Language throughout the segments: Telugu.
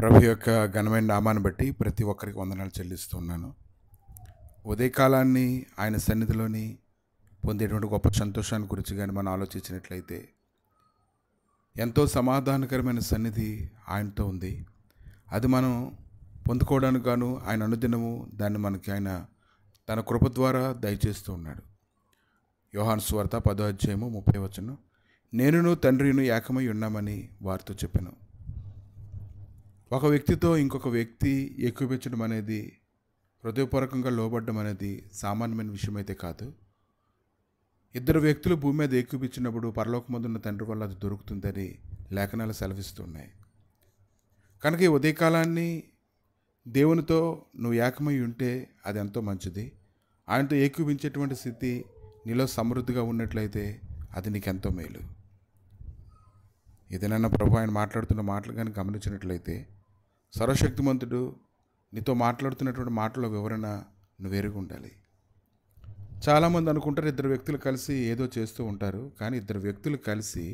ప్రభు యొక్క ఘనమైన నామాన్ని బట్టి ప్రతి ఒక్కరికి వందనాలు చెల్లిస్తున్నాను. ఉదయకాలాన్ని ఆయన సన్నిధిలోని పొందేటువంటి గొప్ప సంతోషాన్ని గురించి కానీ మనం ఆలోచించినట్లయితే ఎంతో సమాధానకరమైన సన్నిధి ఆయనతో ఉంది. అది మనం పొందుకోవడానికి గాను ఆయన అనుదినము దాన్ని మనకి ఆయన తన కృప ద్వారా దయచేస్తూ ఉన్నాడు. యోహాను సువార్త 10వ అధ్యాయము 30వ వచనం, నేనును తండ్రిను ఏకమై ఉన్నామని వారితో చెప్పాను. ఒక వ్యక్తితో ఇంకొక వ్యక్తి ఏకీపించడం అనేది, హృదయపూర్వకంగా లోబడ్డం అనేది సామాన్యమైన విషయం అయితే కాదు. ఇద్దరు వ్యక్తులు భూమి మీద ఏకీపించినప్పుడు పరలోకమందున్న తండ్రి వల్ల అది దొరుకుతుందని లేఖనాలు సెలవిస్తున్నాయి. కనుక ఈ ఉదయకాలాన్ని దేవునితో నువ్వు ఏకమై ఉంటే అది ఎంతో మంచిది. ఆయనతో ఏకీపించేటువంటి స్థితి నీలో సమృద్ధిగా ఉన్నట్లయితే అది నీకెంతో మేలు. ఏదైనా ప్రభు ఆయన మాట్లాడుతున్న మాటలు కానీ గమనించినట్లయితే సర్వశక్తిమంతుడు నీతో మాట్లాడుతున్నటువంటి మాటల వివరణ నువ్వు ఎరిగి ఉండాలి. చాలామంది అనుకుంటారు ఇద్దరు వ్యక్తులు కలిసి ఏదో చేస్తూ ఉంటారు. కానీ ఇద్దరు వ్యక్తులు కలిసి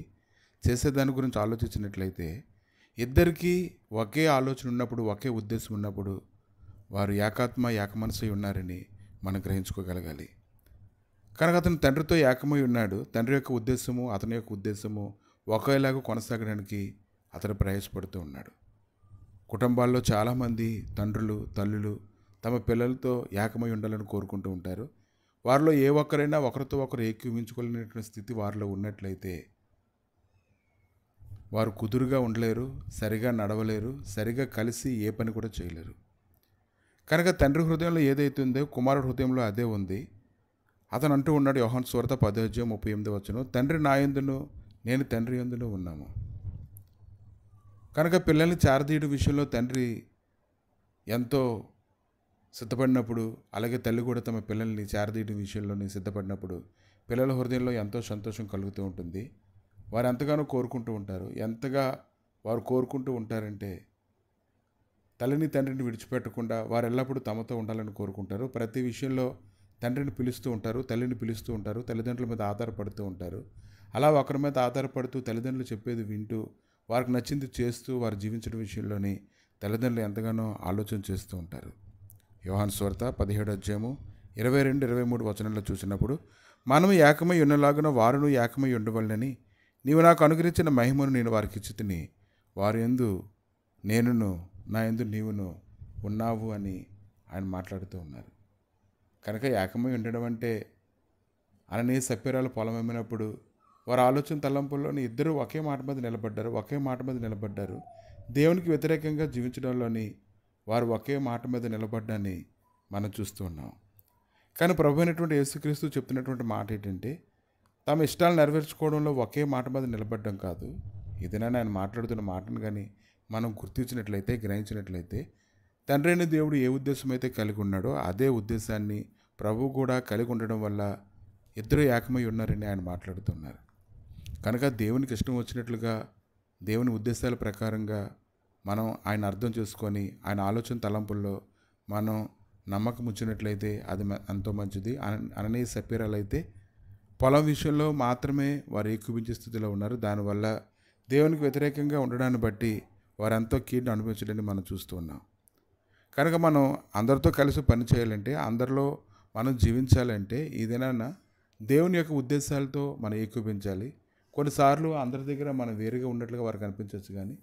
చేసేదాని గురించి ఆలోచించినట్లయితే ఇద్దరికీ ఒకే ఆలోచన ఉన్నప్పుడు, ఒకే ఉద్దేశం ఉన్నప్పుడు వారు ఏకాత్మ ఏకమనసై ఉన్నారని మనం గ్రహించుకోగలగాలి. కనుక అతను తండ్రితో ఏకమై ఉన్నాడు. తండ్రి యొక్క ఉద్దేశము అతని యొక్క ఉద్దేశము ఒకేలాగా కొనసాగడానికి అతను ప్రయాసపడుతూ ఉన్నాడు. కుటుంబాల్లో చాలామంది తండ్రులు తల్లులు తమ పిల్లలతో ఏకమై ఉండాలని కోరుకుంటూ ఉంటారు. వారిలో ఏ ఒక్కరైనా ఒకరితో ఒకరు ఏకీవించుకోలేనటువంటి స్థితి వారిలో ఉన్నట్లయితే వారు కుదురుగా ఉండలేరు, సరిగా నడవలేరు, సరిగా కలిసి ఏ పని కూడా చేయలేరు. కనుక తండ్రి హృదయంలో ఏదైతే ఉందో కుమారుడు హృదయంలో అదే ఉంది. అతను అంటూ ఉన్నాడు, యోహాను సువార్త 10వ అధ్యాయం 38వ వచనం, తండ్రి నా యందును నేను తండ్రి యందును ఉన్నాము. కనుక పిల్లల్ని చేరదీయడం విషయంలో తండ్రి ఎంతో సిద్ధపడినప్పుడు, అలాగే తల్లి కూడా తమ పిల్లల్ని చేరదీయడం విషయంలోని సిద్ధపడినప్పుడు పిల్లల హృదయంలో ఎంతో సంతోషం కలుగుతూ ఉంటుంది. వారు ఎంతగానో కోరుకుంటూ ఉంటారు. ఎంతగా వారు కోరుకుంటూ ఉంటారంటే తల్లిని తండ్రిని విడిచిపెట్టకుండా వారు ఎల్లప్పుడూ తమతో ఉండాలని కోరుకుంటారు. ప్రతి విషయంలో తండ్రిని పిలుస్తూ ఉంటారు, తల్లిని పిలుస్తూ ఉంటారు, తల్లిదండ్రుల మీద ఆధారపడుతూ ఉంటారు. అలా ఒకరి మీద ఆధారపడుతూ తల్లిదండ్రులు చెప్పేది వింటూ వారికి నచ్చింది చేస్తూ వారు జీవించడం విషయంలోని తల్లిదండ్రులు ఎంతగానో ఆలోచన చేస్తూ ఉంటారు. యోహాను సువార్త 17వ అధ్యాయము 22-23 వచనంలో చూసినప్పుడు, మనము ఏకమై ఉన్నలాగున వారును ఏకమై ఉండవలనని నీవు నాకు అనుగ్రహించిన మహిమను నేను వారికి ఇచ్చితిని, వారి యందు నేనును నా యందు నీవును ఉన్నావు అని ఆయన మాట్లాడుతూ ఉన్నారు. కనుక ఏకమై ఉండడం అంటే అననీయ సప్యరాలు పొలం అమ్మినప్పుడు వారి ఆలోచన తలంపుల్లోని ఇద్దరు ఒకే మాట మీద నిలబడ్డారు. దేవునికి వ్యతిరేకంగా జీవించడంలోని వారు ఒకే మాట మీద నిలబడ్డాన్ని మనం చూస్తూ ఉన్నాం. కానీ ప్రభు అయినటువంటి యేసుక్రీస్తు చెప్తున్నటువంటి మాట ఏంటంటే తమ ఇష్టాలు నెరవేర్చుకోవడంలో ఒకే మాట మీద నిలబడ్డం కాదు. ఏదైనా ఆయన మాట్లాడుతున్న మాటను కానీ మనం గుర్తించినట్లయితే, గ్రహించినట్లయితే తండ్రి అయిన దేవుడు ఏ ఉద్దేశం అయితే కలిగి ఉన్నాడో అదే ఉద్దేశాన్ని ప్రభు కూడా కలిగి ఉండడం వల్ల ఇద్దరు ఏకమై ఉన్నారని ఆయన మాట్లాడుతున్నారు. కనుక దేవునికి ఇష్టం వచ్చినట్లుగా దేవుని ఉద్దేశాల ప్రకారంగా మనం ఆయన అర్థం చేసుకొని ఆయన ఆలోచన తలంపుల్లో మనం నమ్మకం ఉంచినట్లయితే అది ఎంతో మంచిది. అననీయ సప్యరాలు అయితే పొలం విషయంలో మాత్రమే వారు ఏకీభించే స్థితిలో ఉన్నారు. దానివల్ల దేవునికి వ్యతిరేకంగా ఉండడాన్ని బట్టి వారు ఎంతో కీడును అనుభవించడాన్ని మనం చూస్తూ ఉన్నాం. కనుక మనం అందరితో కలిసి పని చేయాలంటే, అందరిలో మనం జీవించాలంటే ఏదైనా దేవుని యొక్క ఉద్దేశాలతో మనం ఏకీభించాలి. కొన్నిసార్లు అందరి దగ్గర మనం వేరుగా ఉన్నట్లుగా వారికి అనిపించవచ్చు. కానీ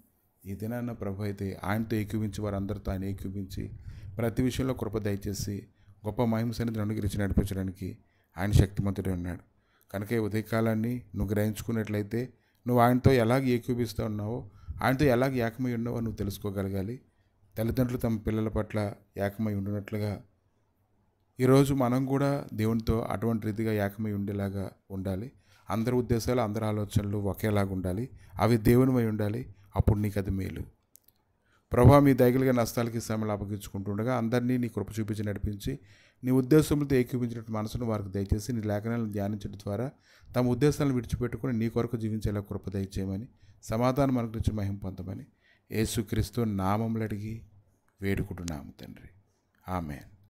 ఏదైనా ప్రభు అయితే ఆయనతో ఏకీభించి వారందరితో ఆయన ఏకీభించి ప్రతి విషయంలో కృప దయచేసి గొప్ప మహిమ సన్నిధిని అనుగ్రహించి నడిపించడానికి ఆయన శక్తిమంతుడే ఉన్నాడు. కనుక ఈ ఉదయకాలాన్ని నువ్వు గ్రహించుకున్నట్లయితే నువ్వు ఆయనతో ఎలాగ ఏకీభిస్తూ ఉన్నావో, ఆయనతో ఎలాగ ఏకమై ఉన్నావో నువ్వు తెలుసుకోగలగాలి. తల్లిదండ్రులు తమ పిల్లల పట్ల ఏకమై ఉండినట్లుగా ఈరోజు మనం కూడా దేవునితో అటువంటి రీతిగా ఏకమై ఉండేలాగా ఉండాలి. అందరి ఉద్దేశాలు, అందరి ఆలోచనలు ఒకేలాగా ఉండాలి. అవి దేవునివై ఉండాలి. అప్పుడు నీకు అది మేలు. ప్రభా, మీ దయగలిగా నష్టాలకి శ్రమలు అప్పగించుకుంటుండగా అందరినీ నీ కృప చూపించి నడిపించి నీ ఉద్దేశంతో ఏకీపించినట్టు మనసును వారికి దయచేసి నీ లేఖనాలను ధ్యానించడం ద్వారా తమ ఉద్దేశాలను విడిచిపెట్టుకుని నీ కొరకు జీవించేలా కృప దయచేయమని, సమాధానం అనుగ్రహించి మహిమ పొందమని యేసుక్రీస్తు నామములు అడిగి వేడుకుంటున్నాము తండ్రి. ఆమేన్.